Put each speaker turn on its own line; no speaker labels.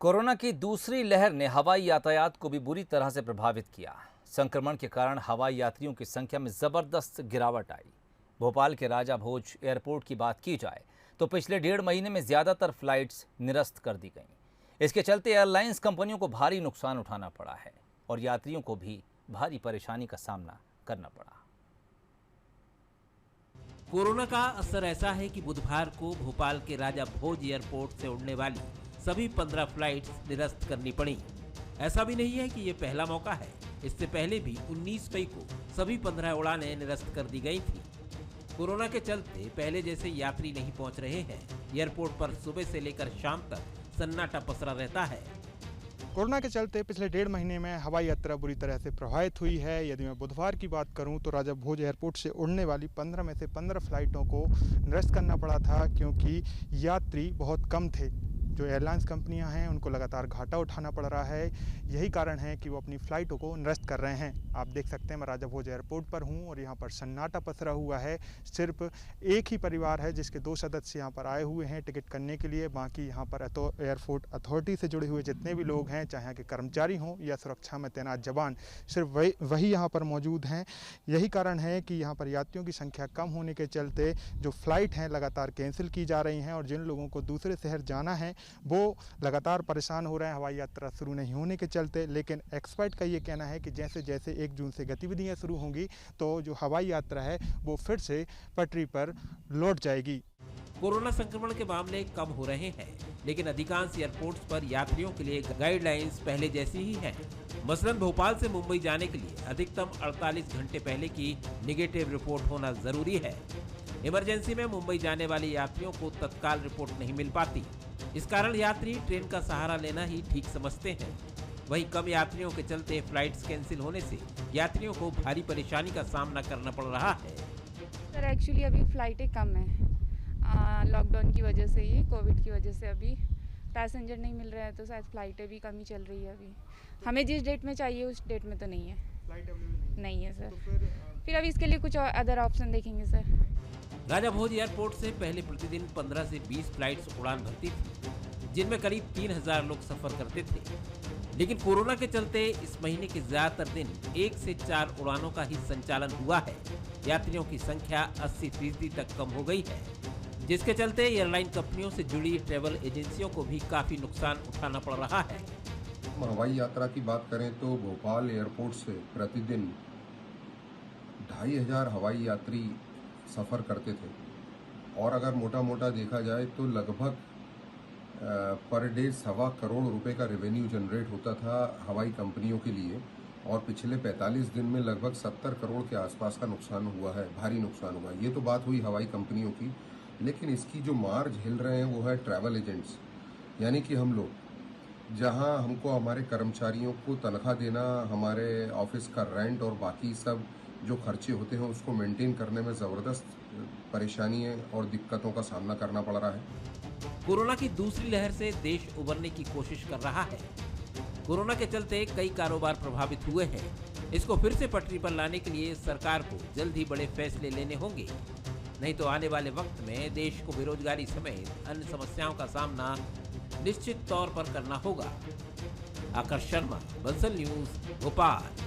Corona की दूसरी लहर ने हवाई यातायात को भी बुरी तरह से प्रभावित किया। संक्रमण के कारण हवाई यात्रियों की संख्या में जबरदस्त गिरावट आई। भोपाल के राजा भोज एयरपोर्ट की बात की जाए तो पिछले 1.5 महीने में ज्यादातर फ्लाइट्स निरस्त कर दी गईं। इसके चलते एयरलाइंस कंपनियों को भारी नुकसान उठाना पड़ा है और यात्रियों को भी भारी परेशानी का सामना करना पड़ा।
कोरोना का असर ऐसा है कि बुधवार को भोपाल के राजा भोज एयरपोर्ट से उड़ने वाली सभी 15 फ्लाइट्स निरस्त करनी पड़ी। ऐसा भी नहीं है कि ये पहला मौका है। इससे पहले भी 19 मई को सभी 15 उड़ानें निरस्त कर दी गई थी। कोरोना के चलते पहले जैसे यात्री नहीं पहुंच रहे हैं। एयरपोर्ट पर सुबह से लेकर शाम तक सन्नाटा पसरा रहता है।
कोरोना के चलते पिछले 1.5 महीने में हवाई यात्रा बुरी तरह से प्रभावित हुई है। यदि मैं बुधवार की बात करूं तो राजा भोज एयरपोर्ट से उड़ने वाली 15 में से 15 फ्लाइटों को निरस्त करना पड़ा था, क्योंकि यात्री बहुत कम थे। जो एयरलाइंस कंपनियां हैं उनको लगातार घाटा उठाना पड़ रहा है। यही कारण है कि वो अपनी फ़्लाइटों को निरस्त कर रहे हैं। आप देख सकते हैं मैं राजा भोज एयरपोर्ट पर हूं और यहां पर सन्नाटा पसरा हुआ है। सिर्फ एक ही परिवार है जिसके 2 सदस्य यहां पर आए हुए हैं टिकट करने के लिए। बाकी यहां पर एयरपोर्ट अथॉरिटी से जुड़े हुए जितने भी लोग हैं, चाहे यहाँ के कर्मचारी हों या सुरक्षा में तैनात जवान, सिर्फ वही यहाँ पर मौजूद हैं। यही कारण है कि यहाँ पर यात्रियों की संख्या कम होने के चलते जो फ़्लाइट हैं लगातार कैंसिल की जा रही हैं और जिन लोगों को दूसरे शहर जाना है वो लगातार परेशान हो रहे हैं हवाई यात्रा शुरू नहीं होने के चलते। लेकिन एक्सपर्ट का ये कहना है कि जैसे जैसे 1 जून से गतिविधियां शुरू होंगी तो जो हवाई यात्रा है वो फिर से पटरी पर लौट जाएगी।
कोरोना संक्रमण के मामले कम हो रहे हैं, लेकिन अधिकांश एयरपोर्ट्स पर यात्रियों के लिए गाइडलाइंस पहले जैसी ही हैं। मसलन भोपाल से मुंबई जाने के लिए अधिकतम 48 घंटे पहले की नेगेटिव रिपोर्ट होना जरूरी है। इमरजेंसी में मुंबई जाने वाले यात्रियों को तत्काल रिपोर्ट नहीं मिल पाती। इस कारण यात्री ट्रेन का सहारा लेना ही ठीक समझते हैं। वहीं कम यात्रियों के चलते फ्लाइट्स कैंसिल होने से यात्रियों को भारी परेशानी का सामना करना पड़ रहा है।
सर एक्चुअली अभी फ़्लाइटें कम हैं, लॉकडाउन की वजह से ही, कोविड की वजह से अभी पैसेंजर नहीं मिल रहे हैं, तो शायद फ़्लाइटें भी कम ही चल रही है। अभी हमें जिस डेट में चाहिए उस डेट में तो नहीं है,
फ्लाइट अवेलेबल
नहीं है सर।
तो
फिर अभी इसके लिए कुछ अदर ऑप्शन देखेंगे सर।
राजा भोज एयरपोर्ट से पहले प्रतिदिन 15 से 20 फ्लाइट्स उड़ान भरती थी, जिनमें करीब 3000 लोग सफर करते थे। लेकिन कोरोना के चलते इस महीने के ज्यादातर दिन 1 से 4 उड़ानों का ही संचालन हुआ है। यात्रियों की संख्या 80% तक कम हो गई है, जिसके चलते एयरलाइन कंपनियों से जुड़ी ट्रैवल एजेंसियों को भी काफी नुकसान उठाना पड़ रहा है।
हवाई यात्रा की बात करें तो भोपाल एयरपोर्ट से प्रतिदिन 2500 हवाई यात्री सफ़र करते थे और अगर मोटा मोटा देखा जाए तो लगभग पर डे 1.25 करोड़ रुपए का रेवेन्यू जनरेट होता था हवाई कंपनियों के लिए। और पिछले 45 दिन में लगभग 70 करोड़ के आसपास का नुकसान हुआ है, भारी नुकसान हुआ है। ये तो बात हुई हवाई कंपनियों की, लेकिन इसकी जो मार झेल रहे हैं वो है ट्रैवल एजेंट्स। यानी कि हम लोग जहां हमको हमारे कर्मचारियों को तनख्वाह देना, हमारे ऑफिस का रेंट और बाकी सब जो खर्चे होते हैं उसको मेंटेन करने में ज़बरदस्त परेशानियां और दिक्कतों का सामना करना पड़ रहा है।
कोरोना की दूसरी लहर से देश उबरने की कोशिश कर रहा है। कोरोना के चलते कई कारोबार प्रभावित हुए हैं। इसको फिर से पटरी पर लाने के लिए सरकार को जल्द ही बड़े फैसले लेने होंगे, नहीं तो आने वाले वक्त में देश को बेरोजगारी समेत अन्य समस्याओं का सामना निश्चित तौर पर करना होगा। आकर्ष शर्मा, बंसल न्यूज, भोपाल।